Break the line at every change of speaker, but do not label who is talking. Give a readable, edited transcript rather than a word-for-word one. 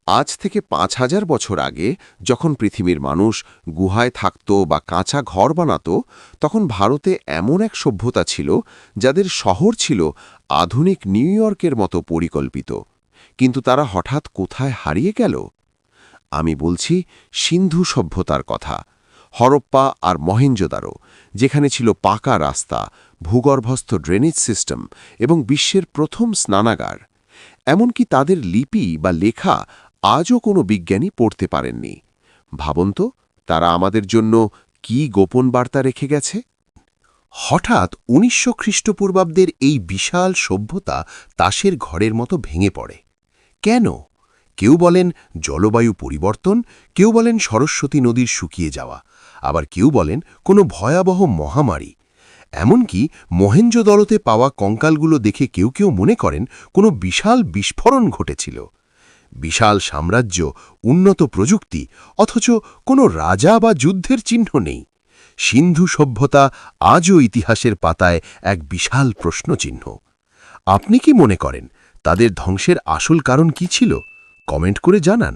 আজ থেকে ৫,০০০ বছর আগে যখন পৃথিবীর মানুষ গুহায় থাকত বা কাঁচা ঘর বানাত, তখন ভারতে এমন এক সভ্যতা ছিল যাদের শহর ছিল আধুনিক নিউ ইয়র্কের মতো পরিকল্পিত। কিন্তু তারা হঠাৎ কোথায় হারিয়ে গেল? আমি বলছি সিন্ধু সভ্যতার কথা। হরপ্পা আর মহেঞ্জোদারো, যেখানে ছিল পাকা রাস্তা, ভূগর্ভস্থ ড্রেনেজ সিস্টেম এবং বিশ্বের প্রথম স্নানাগার। এমনকি তাদের লিপি বা লেখা আজও কোনো বিজ্ঞানী পড়তে পারেননি। ভাবুন তো, তারা আমাদের জন্য কি গোপন বার্তা রেখে গেছে।
হঠাৎ ১৯০০ খ্রিস্টপূর্বাব্দের এই বিশাল সভ্যতা তাসের ঘরের মতো ভেঙে পড়ে কেন? কেউ বলেন জলবায়ু পরিবর্তন, কেউ বলেন সরস্বতী নদীর শুকিয়ে যাওয়া, আবার কেউ বলেন কোনো ভয়াবহ মহামারী। এমনকি মহেঞ্জোদড়োতে পাওয়া কঙ্কালগুলো দেখে কেউ কেউ মনে করেন কোনো বিশাল বিস্ফোরণ ঘটেছিল। বিশাল সাম্রাজ্য, উন্নত প্রযুক্তি, অথচ কোনো রাজা বা যুদ্ধের চিহ্ন নেই। সিন্ধু সভ্যতা আজও ইতিহাসের পাতায় এক বিশাল প্রশ্নচিহ্ন। আপনি কি মনে করেন তাদের ধ্বংসের আসল কারণ কি ছিল? কমেন্ট করে জানান।